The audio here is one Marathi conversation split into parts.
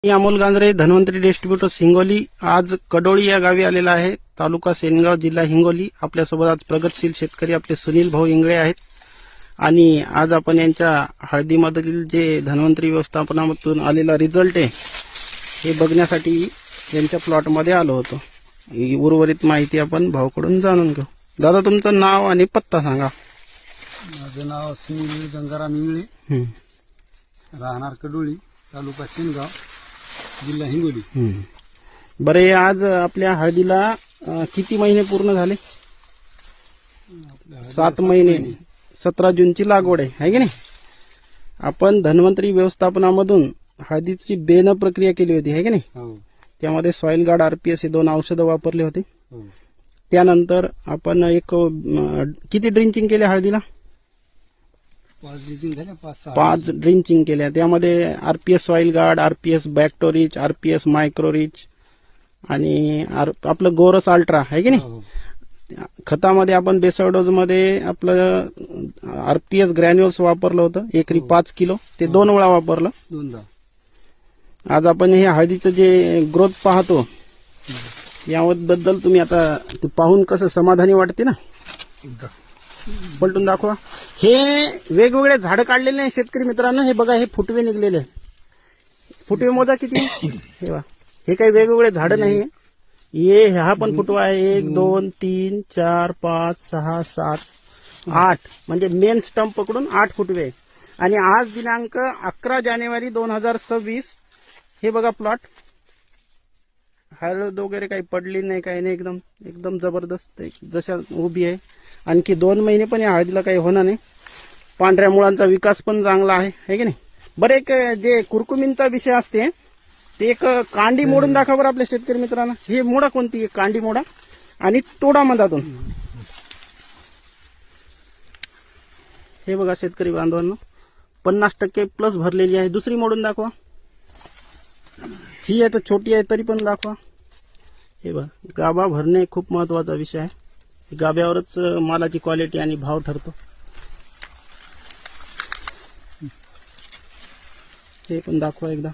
मी अमोल गांजरे, धन्वंतरी डिस्ट्रीब्युटर्स हिंगोली. आज कडोळी या गावी आलेला आहे. तालुका सेनगाव, जिल्हा हिंगोली. आपल्यासोबत आज प्रगतशील शेतकरी आपले सुनील भाऊ इंगळे आहेत. आणि आज आपण यांच्या हळदीमधील जे धन्वंतरी व्यवस्थापनामधून आलेला रिझल्ट आहे हे बघण्यासाठी यांच्या प्लॉटमध्ये आलो होतो. ही उर्वरित माहिती आपण भाऊकडून जाणून घेऊ. दादा, तुमचं नाव आणि पत्ता सांगा. माझं नाव सुनील गंगाराम इंगळे, राहणार कडोळी, तालुका सेनगाव, जिल्हा हिंगोली. बरे, आज आपल्या हळदीला किती महिने पूर्ण झाले? 7 महिने. 17 जूनची लागवड आहे की नाही? आपण धन्वंतरी व्यवस्थापनामधून हळदीची बेन प्रक्रिया केली होती आहे की नाही? हो. त्यामध्ये सॉइल गार्ड, RPS हे 2 औषधं वापरले होते. हो. त्यानंतर आपण किती ड्रिंचिंग केल्या हळदीला? 5 ड्रिंचिंग झाल्या, 5 ड्रिंचिंग केल्या. त्यामध्ये RPS soil guard, RPS बॅक्टोरिच, RPS मायक्रोरिच आणि आपलं गोरस अल्ट्रा आहे की नाही? हो. खतामध्ये आपण बेसोडोज मध्ये आपलं RPS ग्रॅन्युअल्स वापरलं होतं. एकरी 5 किलो, ते 2 वेळा वापरलं. 2दा. आज आपण हे हळदीचं जे ग्रोथ पाहतो याबद्दल तुम्ही आता ते पाहून कसं समाधानी वाटते ना? पलटून दाखवा. हे वेगवेगळे झाडं काढलेले नाही शेतकरी मित्रांनो. हे बघा, हे फुटवे निघलेले. फुटवे मोजा किती. हे बघा, हे काही वेगवेगळे झाडं नाही. हा पण फुटवा आहे. 1 2 3 4 5 6 7 8 म्हणजे मेन स्टंप पकडून 8 फुटवे आहे. आणि आज दिनांक 11 जानेवारी 2026. हे बघा प्लॉट. हळद वगैरे काही पडली नाही, काही नाही. एकदम जबरदस्त जशा उभी आहे. आणखी 2 महिने पण या हळदीला काही होणार नाही. पांढऱ्या मुळांचा विकास पण चांगला आहे की नाही? बरं, एक जे कुरकुमींचा विषय असते ते एक कांडी मोडून दाखवा बरं आपल्या शेतकरी मित्रांना. हे मोडा कोणती? कांडी मोडा आणि तोडा मधातून. हे बघा शेतकरी बांधवांनो, 50% प्लस भरलेली आहे. दुसरी मोडून दाखवा. ही आहे तर छोटी आहे तरी पण दाखवा. हे बघा, गाभा भरणे खूप महत्वाचा विषय आहे. गाभ्यावरच मालाची क्वालिटी आणि भाव ठरतो. हे पण दाखवा एकदा.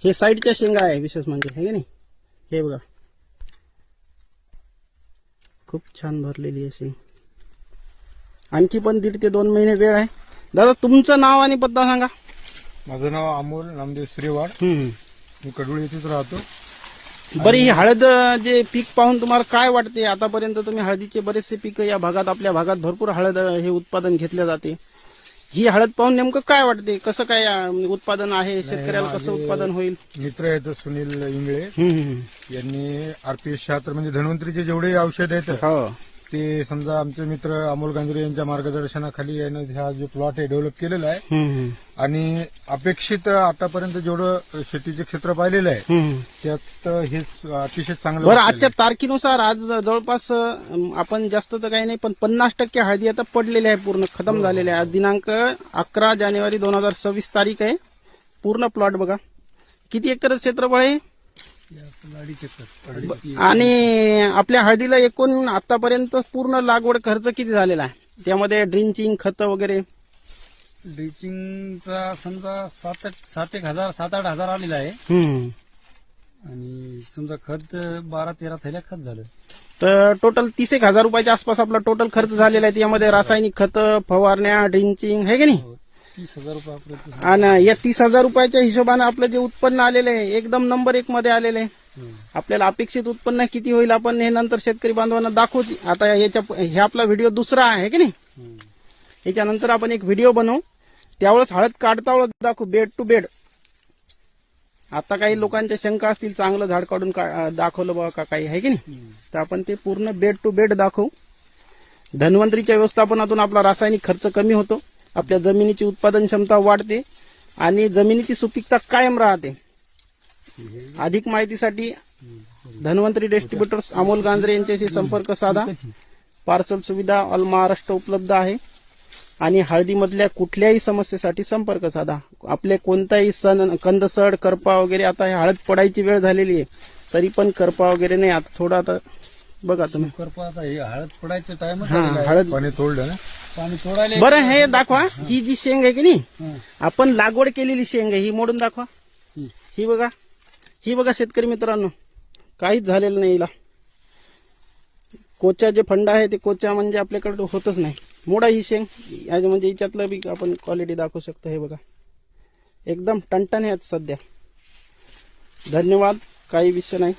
हे साईडच्या शेंगा आहे विशेष म्हणजे, हे की नाही? हे बघा, खूप छान भरलेली आहे शेंग. आणखी पण 1.5 ते 2 महिने वेळ आहे. दादा, तुमचं नाव आणि पत्ता सांगा. माझं नाव अमोल नामदेव श्रीवाड. मी कडोळी येथेच राहतो. बरी, ही हळद जे पीक पाहून तुम्हाला काय वाटते? आतापर्यंत तुम्ही हळदीचे बरेचसे पीक या भागात, आपल्या भागात भरपूर हळद हे उत्पादन घेतले जाते. ही हळद पाहून नेमकं काय वाटते? कसं काय उत्पादन आहे? शेतकऱ्याला कसं उत्पादन होईल? मित्र आहेत सुनील इंगळे, यांनी RPS 76 म्हणजे धन्वंतरीचे जेवढे औषध आहेत ते समजा आमचे मित्र अमोल गांजरे यांच्या मार्गदर्शनाखाली यानं हा जो प्लॉट आहे डेव्हलप केलेला आहे. आणि अपेक्षित आतापर्यंत जेवढं शेतीचे क्षेत्र पाहिलेलं आहे त्यात हे अतिशय चांगलं. बरं, आजच्या तारखेनुसार आज जवळपास आपण जास्त तर काही नाही पण 50% हळदी आता पडलेली आहे, पूर्ण खतम झालेली आहे. आज दिनांक 11 जानेवारी 2026 तारीख आहे. पूर्ण प्लॉट बघा. किती एकर क्षेत्रफळ आहे? आणि आपल्या हळदीला एकूण आतापर्यंत पूर्ण लागवड खर्च किती झालेला आहे? त्यामध्ये ड्रिंचिंग, खत वगैरे? ड्रिंचिंगचा समजा 7-8 हजार आलेला आहे. आणि समजा खत 12-13 थैल्या खत झालं. तर टोटल 30,000 रुपयाच्या आसपास आपला टोटल खर्च झालेला आहे. त्यामध्ये रासायनिक खत, फवारण्या, ड्रिंचिंग आहे की नाही? 30,000 रुपये. आणि या 30,000 रुपयाच्या हिशोबाने आपलं जे उत्पन्न आलेलं आहे एकदम नंबर 1 मध्ये आलेलं आहे. आपल्याला अपेक्षित उत्पन्न किती होईल आपण हे नंतर शेतकरी बांधवांना दाखवू. आता हे आपला व्हिडिओ दुसरा आहे की नाही? याच्यानंतर आपण एक व्हिडिओ बनवू, त्यावेळेस हळद काढता वेळेस दाखवू बेड टू बेड. आता काही लोकांच्या शंका असतील, चांगलं झाड काढून दाखवलं बघा का काही आहे की नाही? तर आपण ते पूर्ण बेड टू बेड दाखवू. धन्वंतरीच्या व्यवस्थापनातून आपला रासायनिक खर्च कमी होतो, आपल्या जमिनीची उत्पादन क्षमता वाढते आणि जमिनीची सुपीकता कायम राहते. अधिक माहितीसाठी धन्वंतरी डिस्ट्रीब्युटर्स अमोल गांजरे यांच्याशी संपर्क साधा. पार्सल सुविधा ऑल महाराष्ट्र उपलब्ध आहे. आणि हळदीमधल्या कुठल्याही समस्येसाठी संपर्क साधा. आपले कोणताही सण, कंदसड, करपा वगैरे, आता हे हळद पडायची वेळ झालेली आहे तरी पण करपा वगैरे नाही. आता थोडा आता बघा तुम्ही, करपा आता हे हळद पडायचं टाइम हळद पाणी तोडलं ना, पाणी तोडायला. बरं, हे दाखवा. ही जी शेंग आहे की नाही, आपण लागवड केलेली शेंग आहे, ही मोडून दाखवा. ही बघा, ही बघा शेतकरी मित्रांनो, काहीच झालेलं नाही हिला. कोचा जे फंडा आहे ते कोचा म्हणजे आपल्याकडे होतच नाही. मोडा ही शेंग म्हणजे हिच्यातलं बी आपण क्वालिटी दाखवू शकतो. हे बघा एकदम टणटण आहे सध्या. धन्यवाद, काही विषय नाही.